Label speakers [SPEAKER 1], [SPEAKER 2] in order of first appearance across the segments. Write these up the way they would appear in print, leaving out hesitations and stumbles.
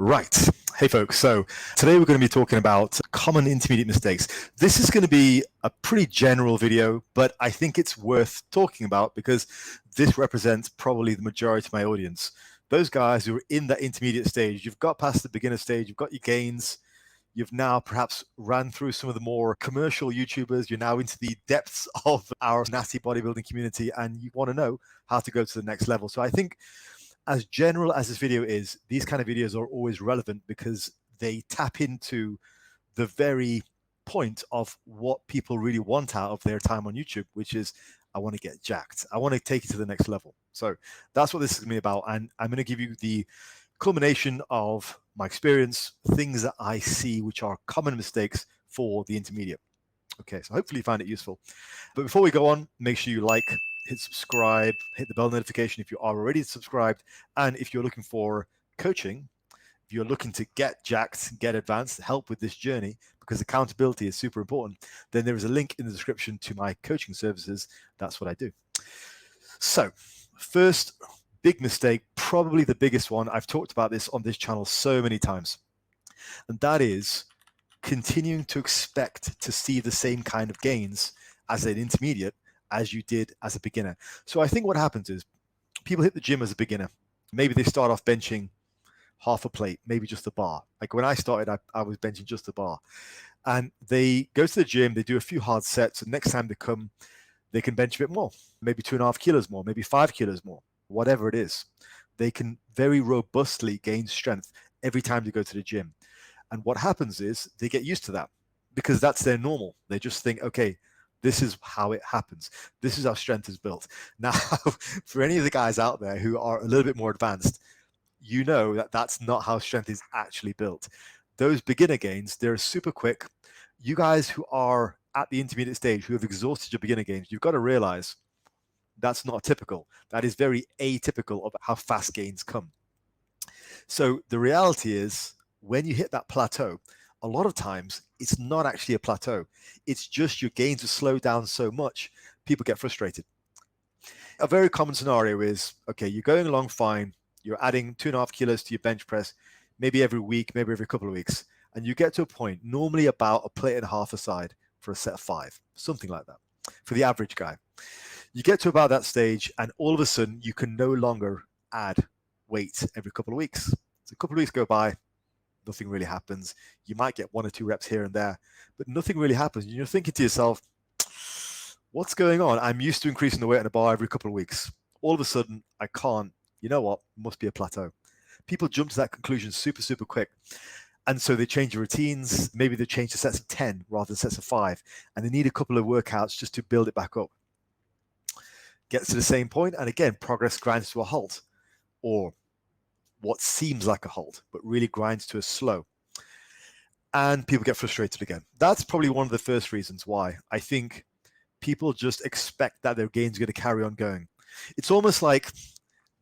[SPEAKER 1] Right. Hey folks, so today we're going to be talking about common intermediate mistakes. This is going to be a pretty general video, but I think it's worth talking about because this represents probably the majority of my audience. Those guys who are in that intermediate stage, you've got past the beginner stage, you've got your gains, you've now perhaps ran through some of the more commercial YouTubers, you're now into the depths of our nasty bodybuilding community, and you want to know how to go to the next level. So I think as general as this video is, these kind of videos are always relevant because they tap into the very point of what people really want out of their time on YouTube, which is, I want to get jacked. I want to take it to the next level. So that's what this is going to be about. And I'm going to give you the culmination of my experience, things that I see which are common mistakes for the intermediate. Okay, so hopefully you find it useful. But before we go on, make sure you like, hit subscribe, hit the bell notification if you are already subscribed. And if you're looking for coaching, if you're looking to get jacked, get advanced, help with this journey, because accountability is super important, then there is a link in the description to my coaching services. That's what I do. So first big mistake, probably the biggest one. I've talked about this on this channel so many times, and that is continuing to expect to see the same kind of gains as an intermediate as you did as a beginner. So I think what happens is people hit the gym as a beginner. Maybe they start off benching half a plate, maybe just a bar. Like when I started, I was benching just a bar. And they go to the gym, they do a few hard sets, and next time they come, they can bench a bit more, maybe 2.5 kilos more, maybe 5 kilos more, whatever it is. They can very robustly gain strength every time they go to the gym. And what happens is they get used to that because that's their normal. They just think, okay, this is how it happens. This is how strength is built. Now, for any of the guys out there who are a little bit more advanced, you know that that's not how strength is actually built. Those beginner gains, they're super quick. You guys who are at the intermediate stage, who have exhausted your beginner gains, you've got to realize that's not typical. That is very atypical of how fast gains come. So the reality is, when you hit that plateau, a lot of times it's not actually a plateau. It's just your gains have slowed down so much, people get frustrated. A very common scenario is, okay, you're going along fine, you're adding 2.5 kilos to your bench press, maybe every week, maybe every couple of weeks, and you get to a point, normally about 1.5 plates a side for a set of 5, something like that, for the average guy. You get to about that stage, and all of a sudden, you can no longer add weight every couple of weeks. So a couple of weeks go by, nothing really happens. You might get 1 or 2 reps here and there, but nothing really happens. And you're thinking to yourself, what's going on? I'm used to increasing the weight on a bar every couple of weeks. All of a sudden, I can't. You know what? It must be a plateau. People jump to that conclusion super, super quick. And so they change their routines. Maybe they change to sets of 10 rather than sets of 5. And they need a couple of workouts just to build it back up. Gets to the same point, and again, progress grinds to a halt, or what seems like a halt, but really grinds to a slow. And people get frustrated again. That's probably one of the first reasons why I think people just expect that their gains are going to carry on going. It's almost like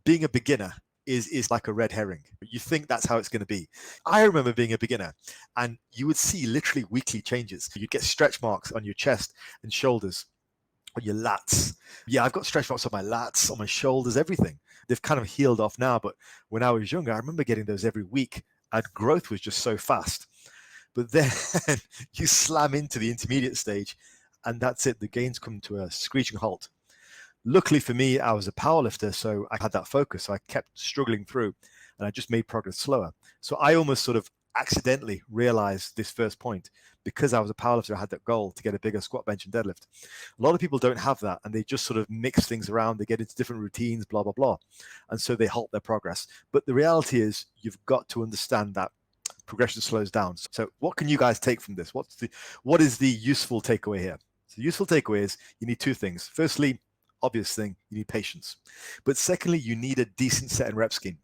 [SPEAKER 1] being a beginner is like a red herring. You think that's how it's going to be. I remember being a beginner, and you would see literally weekly changes. You'd get stretch marks on your chest and shoulders, on your lats. Yeah, I've got stretch marks on my lats, on my shoulders, everything. They've kind of healed off now, but when I was younger, I remember getting those every week, and growth was just so fast. But then you slam into the intermediate stage, and that's it. The gains come to a screeching halt. Luckily for me, I was a powerlifter, so I had that focus. So I kept struggling through, and I just made progress slower. So I almost sort of accidentally realized this first point because I was a powerlifter. I had that goal to get a bigger squat, bench, and deadlift. A lot of people don't have that, and they just sort of mix things around. They get into different routines, blah, blah, blah. And so they halt their progress. But the reality is you've got to understand that progression slows down. So what can you guys take from this? What is the useful takeaway here? So the useful takeaway is you need 2 things. Firstly, obvious thing, you need patience. But secondly, you need a decent set and rep scheme.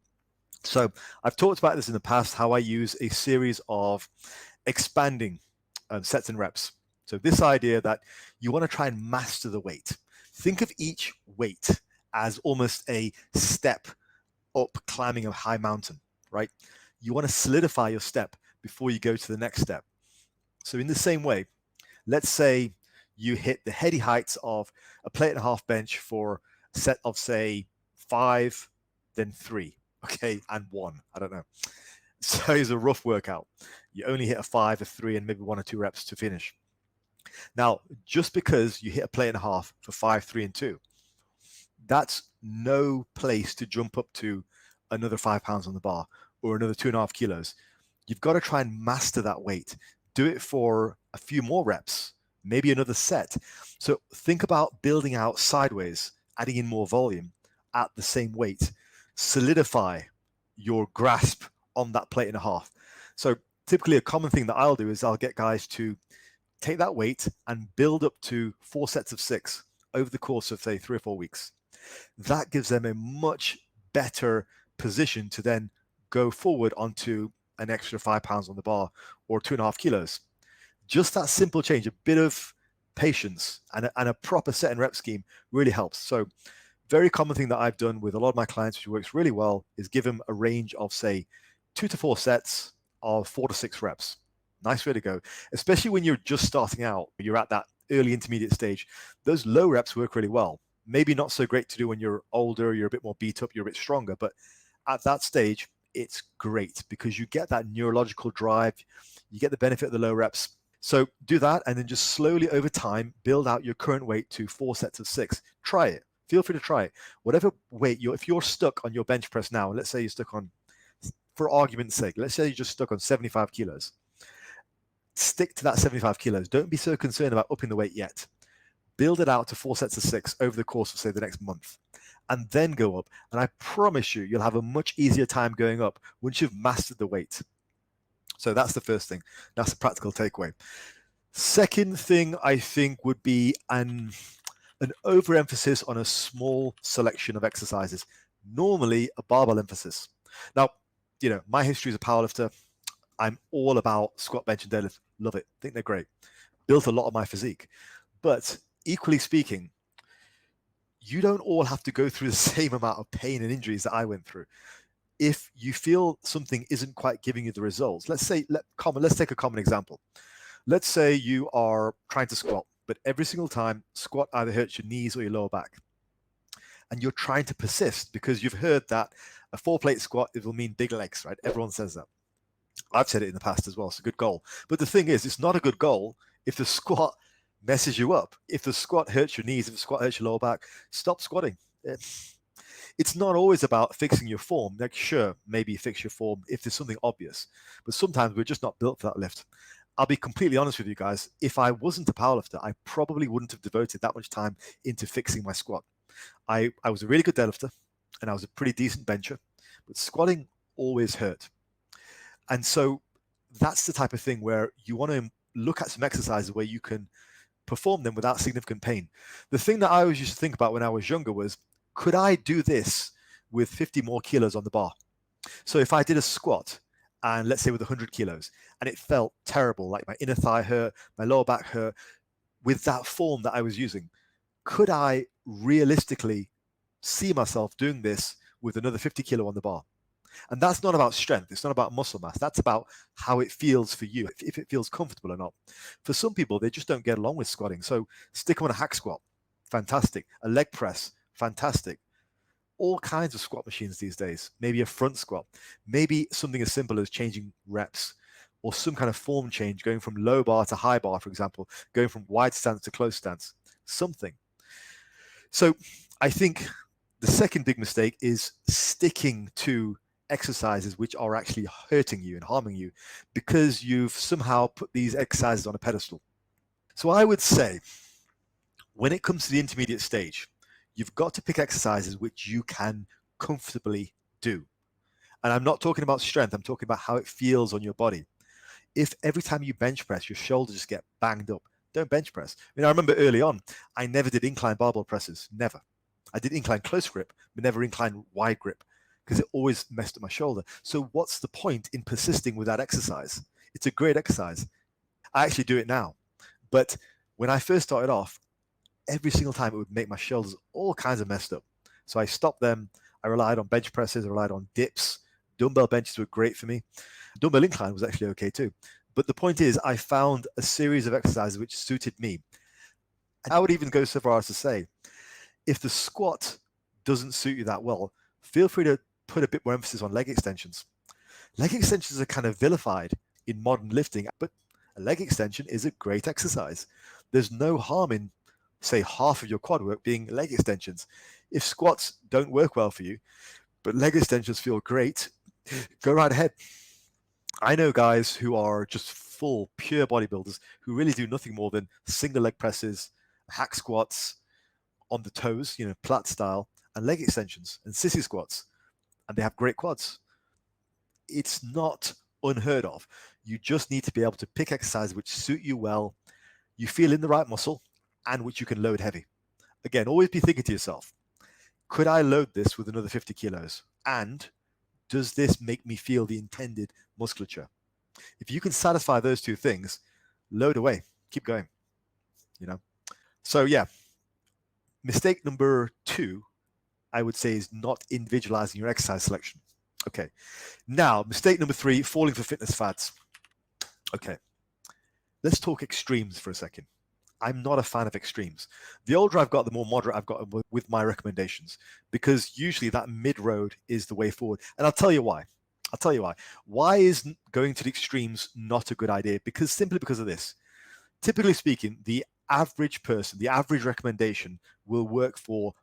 [SPEAKER 1] So I've talked about this in the past, how I use a series of expanding sets and reps. So this idea that you want to try and master the weight. Think of each weight as almost a step up climbing a high mountain, right? You want to solidify your step before you go to the next step. So in the same way, let's say you hit the heady heights of 1.5 plates bench for a set of, say, 5, then 3, okay, and 1, I don't know. So it's a rough workout. You only hit a 5, a 3, and maybe 1 or 2 reps to finish. Now, just because you hit a plate and a half for 5, 3, and 2, that's no place to jump up to another 5 pounds on the bar or another 2.5 kilos. You've got to try and master that weight. Do it for a few more reps, maybe another set. So think about building out sideways, adding in more volume at the same weight. Solidify your grasp on that plate and a half. So typically a common thing that I'll do is I'll get guys to take that weight and build up to 4 sets of 6 over the course of, say, 3 or 4 weeks. That gives them a much better position to then go forward onto an extra 5 pounds on the bar or 2.5 kilos. Just that simple change, a bit of patience and a proper set and rep scheme really helps. So very common thing that I've done with a lot of my clients, which works really well, is give them a range of, say, 2 to 4 sets of 4 to 6 reps. Nice way to go, especially when you're just starting out, you're at that early intermediate stage. Those low reps work really well. Maybe not so great to do when you're older, you're a bit more beat up, you're a bit stronger, but at that stage, it's great because you get that neurological drive, you get the benefit of the low reps. So do that, and then just slowly over time, build out your current weight to 4 sets of 6. Try it. Feel free to try it. Whatever weight if you're stuck on your bench press now, let's say you're stuck on, for argument's sake, let's say you're just stuck on 75 kilos. Stick to that 75 kilos. Don't be so concerned about upping the weight yet. Build it out to 4 sets of 6 over the course of, say, the next month, and then go up. And I promise you'll have a much easier time going up once you've mastered the weight. So that's the first thing. That's a practical takeaway. Second thing I think would be an overemphasis on a small selection of exercises, normally a barbell emphasis. Now, my history as a powerlifter, I'm all about squat, bench, and deadlift. Love it. Think they're great. Built a lot of my physique. But equally speaking, you don't all have to go through the same amount of pain and injuries that I went through. If you feel something isn't quite giving you the results, let's take a common example. Let's say you are trying to squat, but every single time squat either hurts your knees or your lower back. And you're trying to persist because you've heard that a 4-plate squat, it will mean big legs, right? Everyone says that. I've said it in the past as well. It's a good goal. But the thing is, it's not a good goal if the squat messes you up. If the squat hurts your knees, if the squat hurts your lower back, stop squatting. It's not always about fixing your form. Like, sure, maybe fix your form if there's something obvious. But sometimes we're just not built for that lift. I'll be completely honest with you guys. If I wasn't a powerlifter, I probably wouldn't have devoted that much time into fixing my squat. I was a really good deadlifter and I was a pretty decent bencher, but squatting always hurt. And so that's the type of thing where you want to look at some exercises where you can perform them without significant pain. The thing that I always used to think about when I was younger was, could I do this with 50 more kilos on the bar? So if I did a squat, and let's say with 100 kilos, and it felt terrible, like my inner thigh hurt, my lower back hurt, with that form that I was using, could I realistically see myself doing this with another 50 kilo on the bar? And that's not about strength. It's not about muscle mass. That's about how it feels for you, if it feels comfortable or not. For some people, they just don't get along with squatting. So stick them on a hack squat. Fantastic. A leg press. Fantastic. All kinds of squat machines these days. Maybe a front squat. Maybe something as simple as changing reps or some kind of form change, going from low bar to high bar, for example, going from wide stance to close stance. Something. So I think the second big mistake is sticking to exercises which are actually hurting you and harming you because you've somehow put these exercises on a pedestal. So I would say when it comes to the intermediate stage, you've got to pick exercises which you can comfortably do. And I'm not talking about strength, I'm talking about how it feels on your body. If every time you bench press, your shoulders just get banged up, don't bench press. I remember early on, I never did incline barbell presses, never. I did incline close grip, but never incline wide grip, because it always messed up my shoulder. So what's the point in persisting with that exercise? It's a great exercise. I actually do it now. But when I first started off, every single time it would make my shoulders all kinds of messed up. So I stopped them. I relied on bench presses. I relied on dips. Dumbbell benches were great for me. Dumbbell incline was actually okay too. But the point is, I found a series of exercises which suited me. And I would even go so far as to say, if the squat doesn't suit you that well, feel free to put a bit more emphasis on leg extensions. Leg extensions are kind of vilified in modern lifting, but a leg extension is a great exercise. There's no harm in, say, half of your quad work being leg extensions. If squats don't work well for you, but leg extensions feel great, go right ahead. I know guys who are just full, pure bodybuilders who really do nothing more than single leg presses, hack squats on the toes, plat style, and leg extensions and sissy squats, and they have great quads. It's not unheard of. You just need to be able to pick exercises which suit you well, you feel in the right muscle, and which you can load heavy. Again, always be thinking to yourself, could I load this with another 50 kilos? And does this make me feel the intended musculature? If you can satisfy those two things, load away, keep going. So yeah, mistake number 2, I would say, is not individualizing your exercise selection. Okay, now mistake number 3, falling for fitness fads. Okay, let's talk extremes for a second. I'm not a fan of extremes. The older I've got, the more moderate I've got with my recommendations, because usually that mid-road is the way forward. And I'll tell you why. Why is going to the extremes not a good idea? Simply because of this. Typically speaking, the average person, the average recommendation will work for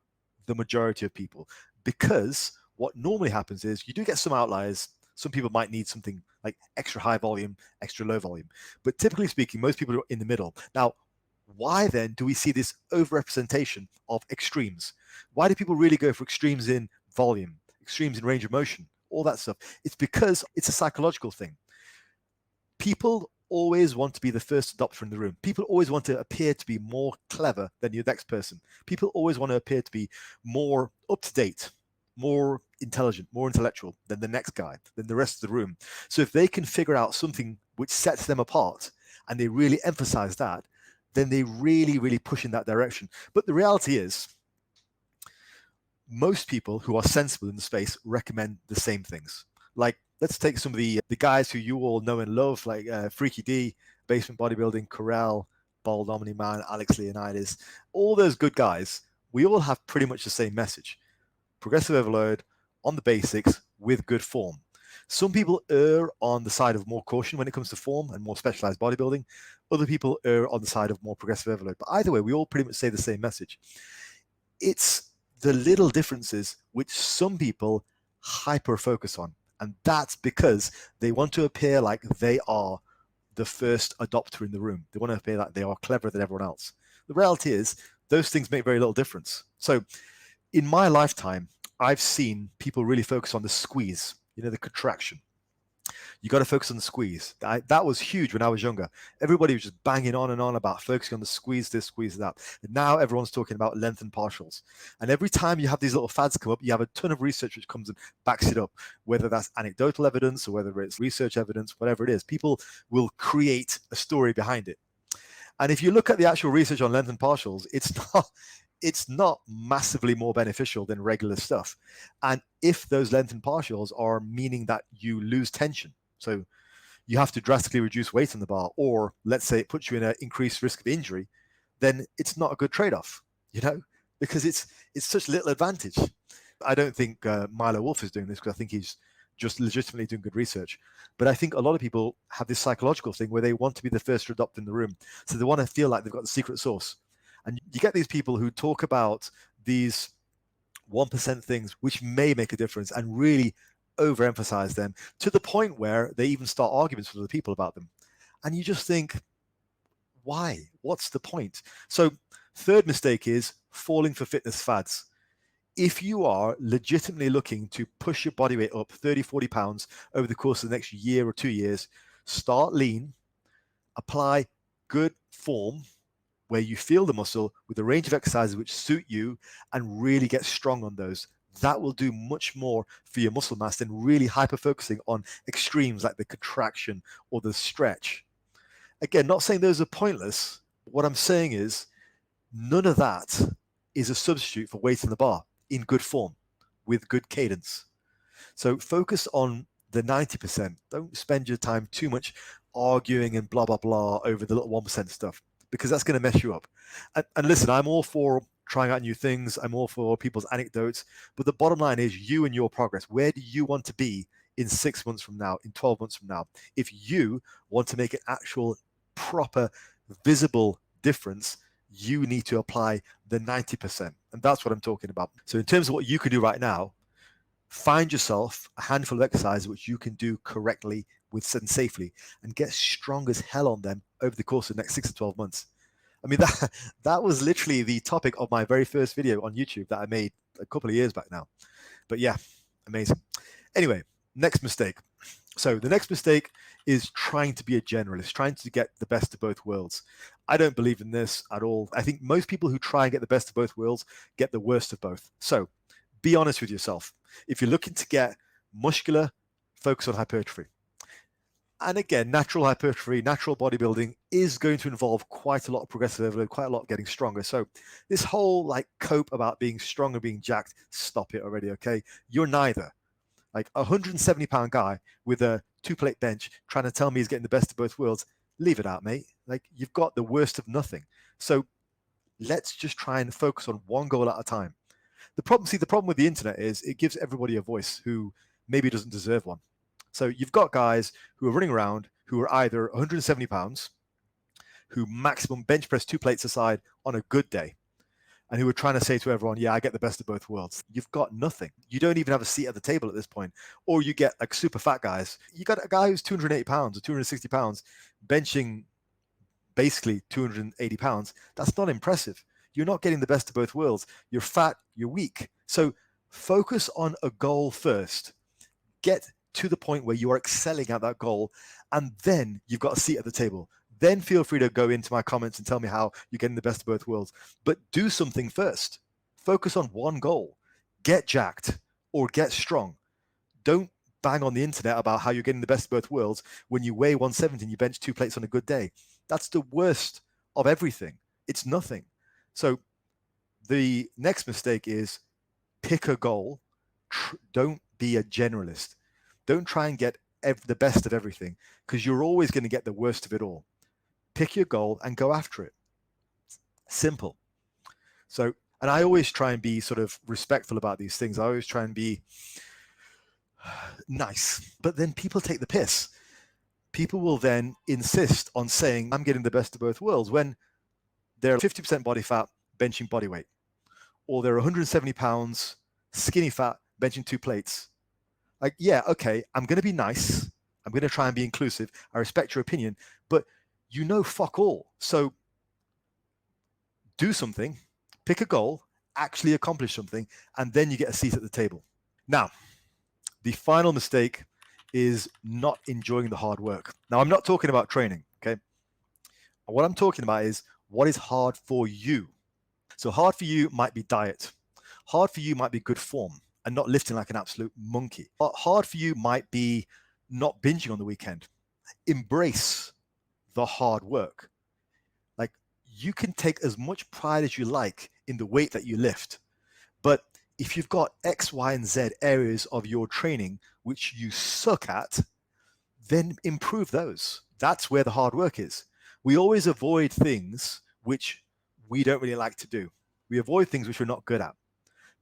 [SPEAKER 1] the majority of people, because what normally happens is you do get some outliers. Some people might need something like extra high volume, extra low volume. But typically speaking, most people are in the middle. Now, why then do we see this overrepresentation of extremes? Why do people really go for extremes in volume, extremes in range of motion, all that stuff? It's because it's a psychological thing. People always want to be the first adopter in the room. People always want to appear to be more clever than the next person. People always want to appear to be more up to date, more intelligent, more intellectual than the next guy, than the rest of the room. So if they can figure out something which sets them apart and they really emphasize that, then they really, really push in that direction. But the reality is, most people who are sensible in the space recommend the same things. Like, let's take some of the guys who you all know and love, like Freaky D, Basement Bodybuilding, Corral, Bald Omni Man, Alex Leonidas, all those good guys. We all have pretty much the same message. Progressive overload on the basics with good form. Some people err on the side of more caution when it comes to form and more specialized bodybuilding. Other people err on the side of more progressive overload. But either way, we all pretty much say the same message. It's the little differences which some people hyper focus on. And that's because they want to appear like they are the first adopter in the room. They want to appear like they are cleverer than everyone else. The reality is, those things make very little difference. So in my lifetime, I've seen people really focus on the squeeze, the contraction. You got to focus on the squeeze. That was huge when I was younger. Everybody was just banging on and on about focusing on the squeeze this, squeeze that. And now everyone's talking about length and partials. And every time you have these little fads come up, you have a ton of research which comes and backs it up, whether that's anecdotal evidence or whether it's research evidence, whatever it is. People will create a story behind it. And if you look at the actual research on length and partials, it's not massively more beneficial than regular stuff. And if those length and partials are meaning that you lose tension, so you have to drastically reduce weight on the bar, or let's say it puts you in an increased risk of injury, then it's not a good trade-off, because it's such little advantage. I don't think Milo Wolf is doing this, because I think he's just legitimately doing good research. But I think a lot of people have this psychological thing where they want to be the first to adopt in the room. So they want to feel like they've got the secret sauce. And you get these people who talk about these 1% things which may make a difference and really overemphasize them to the point where they even start arguments with other people about them. And you just think, why? What's the point? So third mistake is falling for fitness fads. If you are legitimately looking to push your body weight up 30, 40 pounds over the course of the next year or 2 years, start lean, apply good form where you feel the muscle with a range of exercises which suit you, and really get strong on those. That will do much more for your muscle mass than really hyper focusing on extremes like the contraction or the stretch. Again, not saying those are pointless. What I'm saying is none of that is a substitute for weight in the bar in good form with good cadence. So focus on the 90%. Don't spend your time too much arguing and blah, blah, blah over the little 1% stuff, because that's going to mess you up. And listen, I'm all for trying out new things. I'm all for people's anecdotes. But the bottom line is you and your progress. Where do you want to be in 6 months from now, in 12 months from now. If you want to make an actual proper visible difference, you need to apply the 90%. And that's what I'm talking about. So in terms of what you can do right now, find yourself a handful of exercises which you can do correctly and safely, and get strong as hell on them over the course of the next 6 to 12 months. I mean, that was literally the topic of my very first video on YouTube that I made a couple of years back now. But yeah, amazing. Anyway, next mistake. So the next mistake is trying to be a generalist, trying to get the best of both worlds. I don't believe in this at all. I think most people who try and get the best of both worlds get the worst of both. So be honest with yourself. If you're looking to get muscular, focus on hypertrophy. And again, natural hypertrophy, natural bodybuilding is going to involve quite a lot of progressive overload, quite a lot of getting stronger. So this whole like cope about being strong and being jacked, stop it already, okay? You're neither. Like a 170-pound guy with a 2-plate bench trying to tell me he's getting the best of both worlds, leave it out, mate. Like you've got the worst of nothing. So let's just try and focus on one goal at a time. The problem with the internet is it gives everybody a voice who maybe doesn't deserve one. So you've got guys who are running around who are either 170 pounds, who maximum bench press 2 plates aside on a good day, and who are trying to say to everyone, yeah, I get the best of both worlds. You've got nothing. You don't even have a seat at the table at this point. Or you get like super fat guys. You got a guy who's 280 pounds or 260 pounds benching basically 280 pounds. That's not impressive. You're not getting the best of both worlds. You're fat, you're weak. So focus on a goal first. Get to the point where you are excelling at that goal, and then you've got a seat at the table. Then feel free to go into my comments and tell me how you're getting the best of both worlds. But do something first. Focus on one goal. Get jacked or get strong. Don't bang on the internet about how you're getting the best of both worlds when you weigh 170 and you bench 2 plates on a good day. That's the worst of everything. It's nothing. So the next mistake is pick a goal. Don't be a generalist. Don't try and get the best of everything, because you're always going to get the worst of it all. Pick your goal and go after it. Simple. So, and I always try and be sort of respectful about these things. I always try and be nice. But then people take the piss. People will then insist on saying, I'm getting the best of both worlds, when they're 50% body fat, benching body weight. Or they're 170 pounds, skinny fat, benching 2 plates. Like, yeah, okay, I'm going to be nice. I'm going to try and be inclusive. I respect your opinion, but you know fuck all. So do something, pick a goal, actually accomplish something, and then you get a seat at the table. Now, the final mistake is not enjoying the hard work. Now, I'm not talking about training, okay? What I'm talking about is what is hard for you. So hard for you might be diet. Hard for you might be good form and not lifting like an absolute monkey. But hard for you might be not binging on the weekend. Embrace the hard work. Like, you can take as much pride as you like in the weight that you lift. But if you've got X, Y, and Z areas of your training which you suck at, then improve those. That's where the hard work is. We always avoid things which we don't really like to do. We avoid things which we're not good at.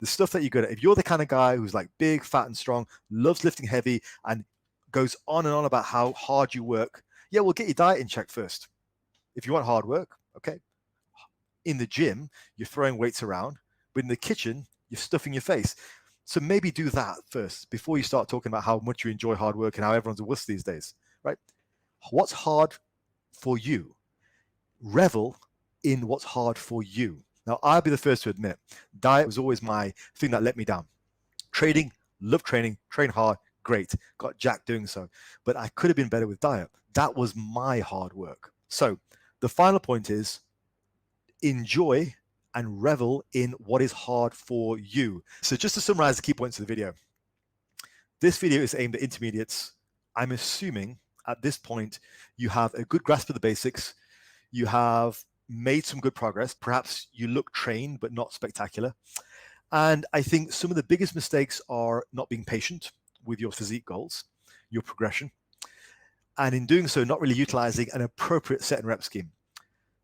[SPEAKER 1] The stuff that you're good at. If you're the kind of guy who's like big, fat, and strong, loves lifting heavy, and goes on and on about how hard you work, yeah, we'll get your diet in check first. If you want hard work, okay. In the gym, you're throwing weights around, but in the kitchen, you're stuffing your face. So maybe do that first before you start talking about how much you enjoy hard work and how everyone's a wuss these days, right? What's hard for you? Revel in what's hard for you. Now, I'll be the first to admit, diet was always my thing that let me down. Training, love training, train hard, great. Got jacked doing so. But I could have been better with diet. That was my hard work. So the final point is enjoy and revel in what is hard for you. So just to summarize the key points of the video, this video is aimed at intermediates. I'm assuming at this point you have a good grasp of the basics. You have made some good progress. Perhaps you look trained, but not spectacular. And I think some of the biggest mistakes are not being patient with your physique goals, your progression, and in doing so, not really utilizing an appropriate set and rep scheme.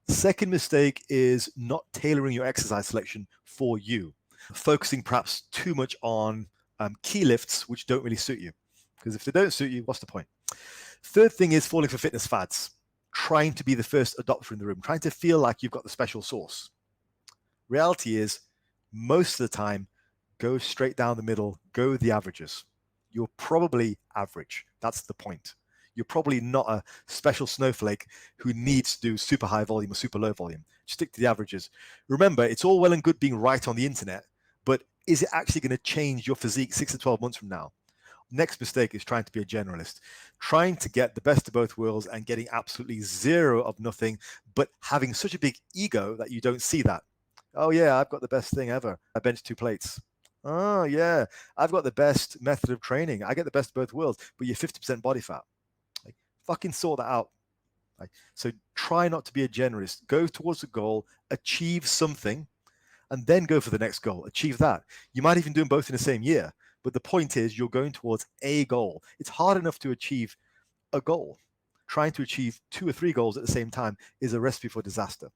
[SPEAKER 1] Second mistake is not tailoring your exercise selection for you, focusing perhaps too much on key lifts, which don't really suit you. Because if they don't suit you, what's the point? Third thing is falling for fitness fads, trying to be the first adopter in the room, trying to feel like you've got the special sauce. Reality is, most of the time, go straight down the middle, go with the averages. You're probably average. That's the point. You're probably not a special snowflake who needs to do super high volume or super low volume. Stick to the averages. Remember, it's all well and good being right on the internet, but is it actually going to change your physique 6 to 12 months from now? Next mistake is trying to be a generalist, trying to get the best of both worlds and getting absolutely zero of nothing, but having such a big ego that you don't see that. Oh yeah, I've got the best thing ever. I bench 2 plates. Oh yeah, I've got the best method of training. I get the best of both worlds, but you're 50% body fat. Like, fucking sort that out. Like, so try not to be a generalist. Go towards the goal, achieve something, and then go for the next goal. Achieve that. You might even do them both in the same year, but the point is you're going towards a goal. It's hard enough to achieve a goal. Trying to achieve 2 or 3 goals at the same time is a recipe for disaster.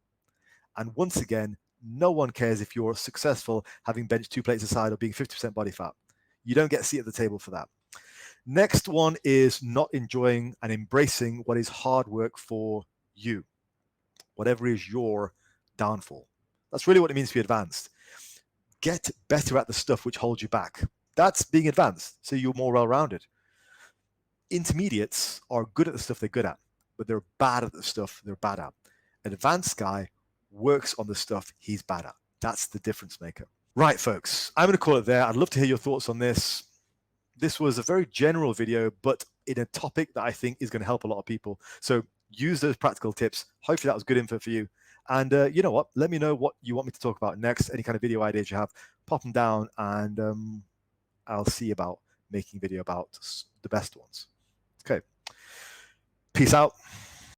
[SPEAKER 1] And once again, no one cares if you're successful having benched 2 plates aside or being 50% body fat. You don't get a seat at the table for that. Next one is not enjoying and embracing what is hard work for you, whatever is your downfall. That's really what it means to be advanced. Get better at the stuff which holds you back. That's being advanced, so you're more well-rounded. Intermediates are good at the stuff they're good at, but they're bad at the stuff they're bad at. An advanced guy works on the stuff he's bad at. That's the difference maker. Right, folks, I'm going to call it there. I'd love to hear your thoughts on this. This was a very general video, but in a topic that I think is going to help a lot of people. So use those practical tips. Hopefully that was good info for you. And you know what? Let me know what you want me to talk about next. Any kind of video ideas you have, pop them down, and I'll see about making a video about the best ones. Okay. Peace out.